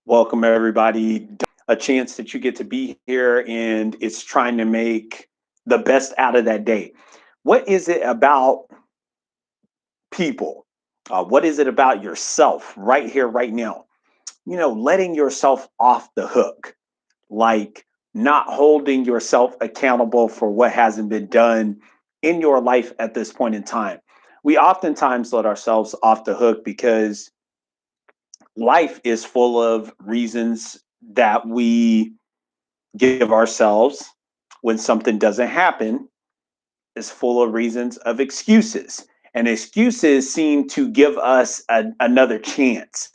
Welcome, everybody. A chance that you get to be here, and it's trying to make the best out of that day. What is it about people? What is it about yourself right here, right now? Letting yourself off the hook, like not holding yourself accountable for what hasn't been done in your life at this point in time. We oftentimes let ourselves off the hook because life is full of reasons that we give ourselves when something doesn't happen. Is full of reasons of excuses, and excuses seem to give us another chance.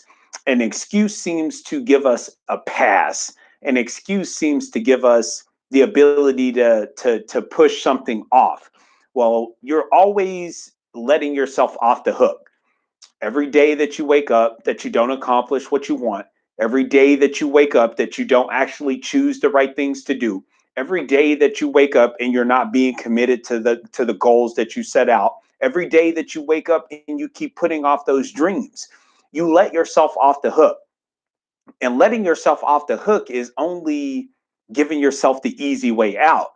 An excuse seems to give us a pass. An excuse seems to give us the ability to push something off. Well, you're always letting yourself off the hook. Every day that you wake up that you don't accomplish what you want, every day that you wake up that you don't actually choose the right things to do, every day that you wake up and you're not being committed to the goals that you set out, every day that you wake up and you keep putting off those dreams, you let yourself off the hook. And letting yourself off the hook is only giving yourself the easy way out.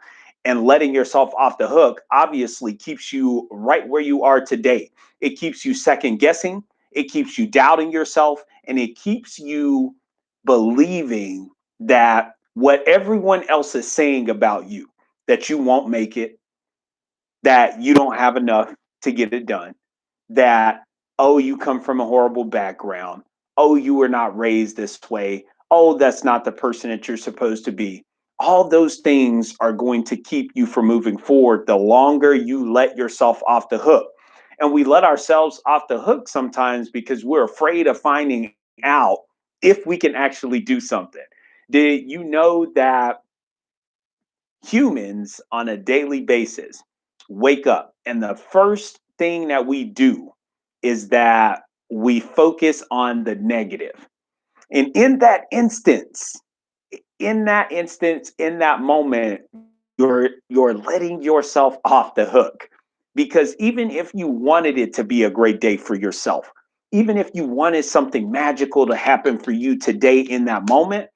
And letting yourself off the hook obviously keeps you right where you are today. It keeps you second guessing, it keeps you doubting yourself, and it keeps you believing that what everyone else is saying about you, that you won't make it, that you don't have enough to get it done, that, oh, you come from a horrible background, oh, you were not raised this way, oh, that's not the person that you're supposed to be. All those things are going to keep you from moving forward the longer you let yourself off the hook. And we let ourselves off the hook sometimes because we're afraid of finding out if we can actually do something. Did you know that humans on a daily basis wake up and the first thing that we do is that we focus on the negative? And in that moment, you're letting yourself off the hook. Because even if you wanted it to be a great day for yourself, even if you wanted something magical to happen for you today in that moment,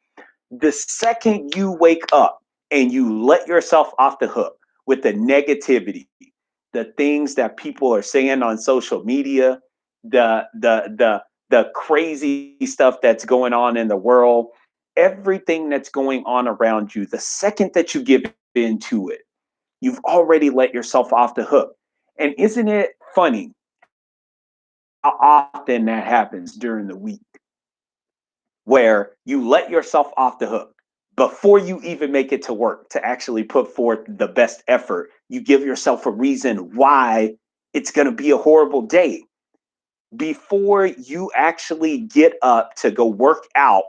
the second you wake up and you let yourself off the hook with the negativity, the things that people are saying on social media, the crazy stuff that's going on in the world, everything that's going on around you, the second that you give into it, you've already let yourself off the hook. And isn't it funny how often that happens during the week, where you let yourself off the hook before you even make it to work to actually put forth the best effort? You give yourself a reason why it's going to be a horrible day before you actually get up to go work out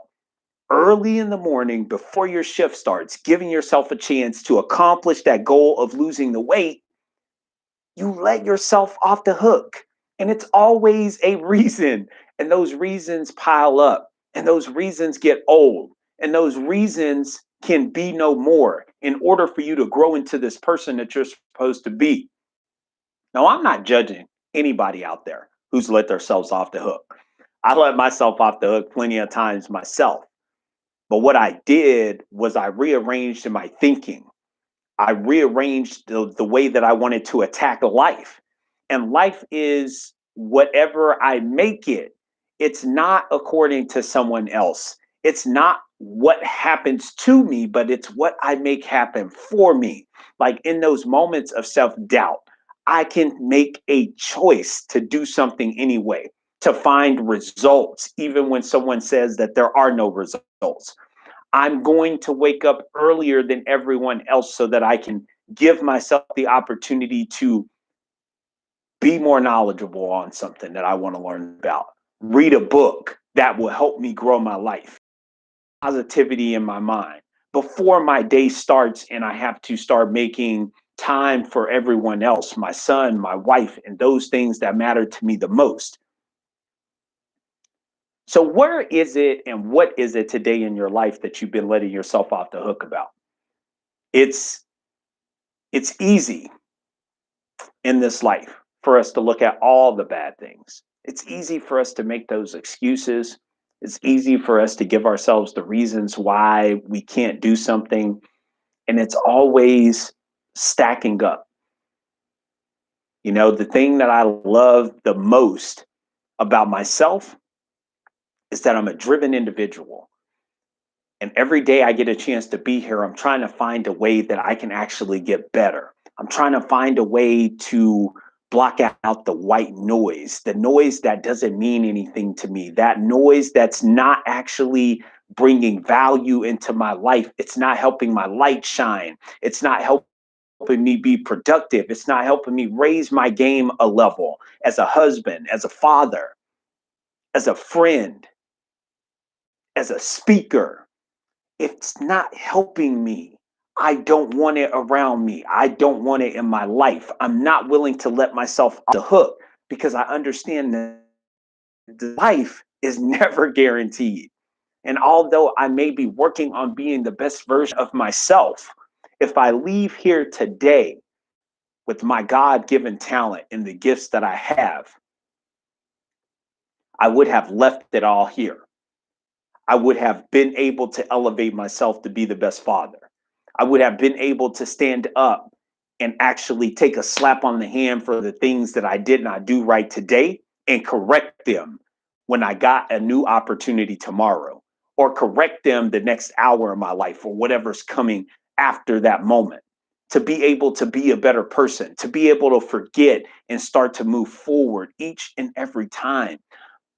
early in the morning before your shift starts, giving yourself a chance to accomplish that goal of losing the weight. You let yourself off the hook. And it's always a reason. And those reasons pile up. And those reasons get old. And those reasons can be no more in order for you to grow into this person that you're supposed to be. Now, I'm not judging anybody out there who's let themselves off the hook. I let myself off the hook plenty of times myself. But what I did was I rearranged my thinking. I rearranged the way that I wanted to attack life. And life is whatever I make it. It's not according to someone else. It's not what happens to me, but it's what I make happen for me. Like in those moments of self doubt, I can make a choice to do something anyway, to find results, even when someone says that there are no results. I'm going to wake up earlier than everyone else so that I can give myself the opportunity to be more knowledgeable on something that I want to learn about. Read a book that will help me grow my life. Positivity in my mind before my day starts and I have to start making time for everyone else, my son, my wife, and those things that matter to me the most. So, where is it and what is it today in your life that you've been letting yourself off the hook about? It's it's easy in this life for us to look at all the bad things. It's easy for us to make those excuses. It's easy for us to give ourselves the reasons why we can't do something, and it's always stacking up. You know, the thing that I love the most about myself is that I'm a driven individual. And every day I get a chance to be here, I'm trying to find a way that I can actually get better. I'm trying to find a way to block out the white noise, the noise that doesn't mean anything to me, that noise that's not actually bringing value into my life. It's not helping my light shine. It's not helping me be productive. It's not helping me raise my game a level as a husband, as a father, as a friend, as a speaker. It's not helping me. I don't want it around me. I don't want it in my life. I'm not willing to let myself off the hook because I understand that life is never guaranteed. And although I may be working on being the best version of myself, if I leave here today with my God given talent and the gifts that I have, I would have left it all here. I would have been able to elevate myself to be the best father. I would have been able to stand up and actually take a slap on the hand for the things that I did not do right today and correct them when I got a new opportunity tomorrow, or correct them the next hour of my life or whatever's coming after that moment. To be able to be a better person, to be able to forget and start to move forward each and every time,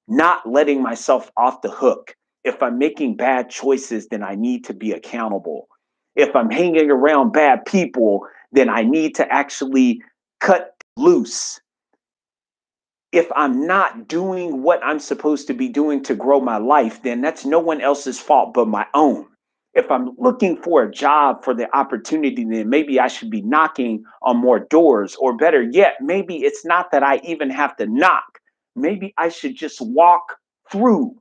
not letting myself off the hook. If I'm making bad choices, then I need to be accountable. If I'm hanging around bad people, then I need to actually cut loose. If I'm not doing what I'm supposed to be doing to grow my life, then that's no one else's fault but my own. If I'm looking for a job for the opportunity, then maybe I should be knocking on more doors, or better yet, maybe it's not that I even have to knock. Maybe I should just walk through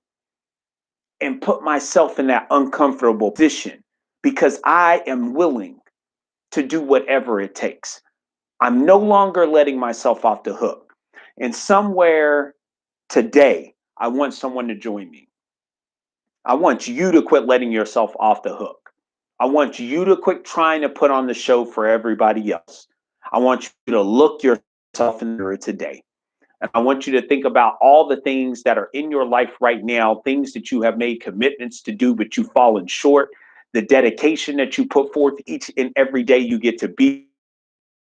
and put myself in that uncomfortable position because I am willing to do whatever it takes. I'm no longer letting myself off the hook. And somewhere today, I want someone to join me. I want you to quit letting yourself off the hook. I want you to quit trying to put on the show for everybody else. I want you to look yourself in the mirror today. And I want you to think about all the things that are in your life right now, things that you have made commitments to do, but you've fallen short, the dedication that you put forth each and every day you get to be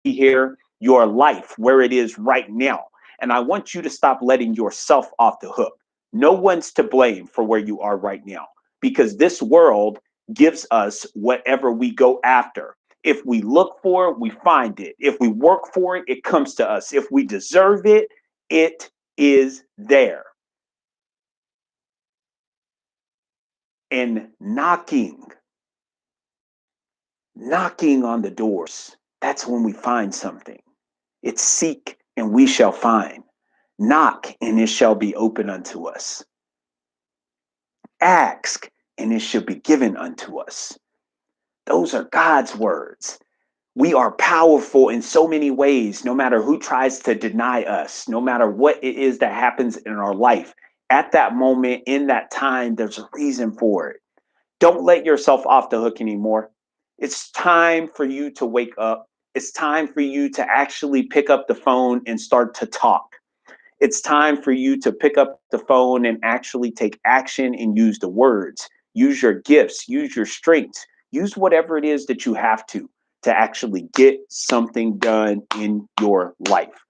here, your life, where it is right now. And I want you to stop letting yourself off the hook. No one's to blame for where you are right now because this world gives us whatever we go after. If we look for it, we find it. If we work for it, it comes to us. If we deserve it, it is there. And knocking on the doors, that's when we find something. It's seek and we shall find. Knock and it shall be open unto us. Ask and it shall be given unto us. Those are God's words. We are powerful in so many ways, no matter who tries to deny us, no matter what it is that happens in our life. At that moment, in that time, there's a reason for it. Don't let yourself off the hook anymore. It's time for you to wake up. It's time for you to actually pick up the phone and start to talk. It's time for you to pick up the phone and actually take action and use the words, use your gifts, use your strengths, use whatever it is that you have to actually get something done in your life.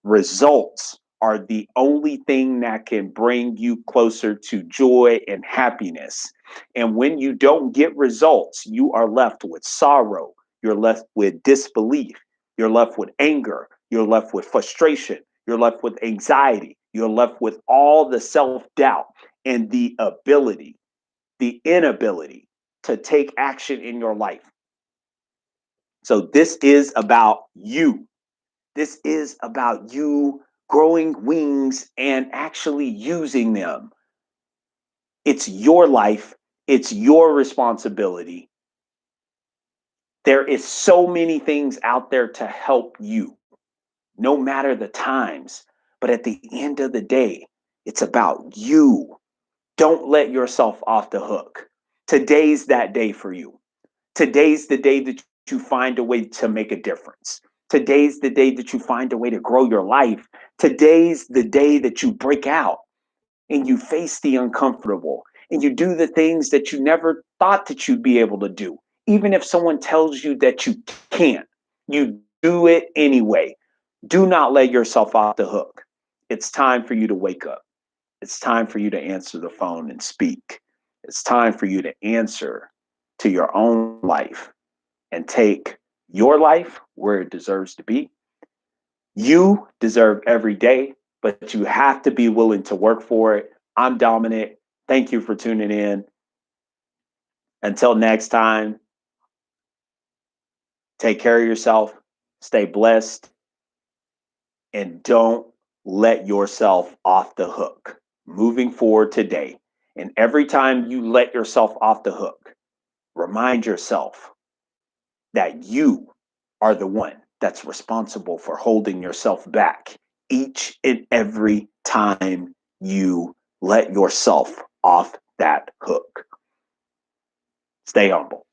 Results are the only thing that can bring you closer to joy and happiness. And when you don't get results, you are left with sorrow. You're left with disbelief. You're left with anger. You're left with frustration. You're left with anxiety. You're left with all the self doubt and the inability to take action in your life. So, this is about you. This is about you growing wings and actually using them. It's your life, it's your responsibility. There is so many things out there to help you, no matter the times. But at the end of the day, it's about you. Don't let yourself off the hook. Today's that day for you. Today's the day that you find a way to make a difference. Today's the day that you find a way to grow your life. Today's the day that you break out and you face the uncomfortable and you do the things that you never thought that you'd be able to do. Even if someone tells you that you can't, you do it anyway. Do not let yourself off the hook. It's time for you to wake up. It's time for you to answer the phone and speak. It's time for you to answer to your own life and take your life where it deserves to be. You deserve every day, but you have to be willing to work for it. I'm Dominic. Thank you for tuning in. Until next time, take care of yourself, stay blessed, and don't let yourself off the hook moving forward today. And every time you let yourself off the hook, remind yourself that you are the one that's responsible for holding yourself back each and every time you let yourself off that hook. Stay humble.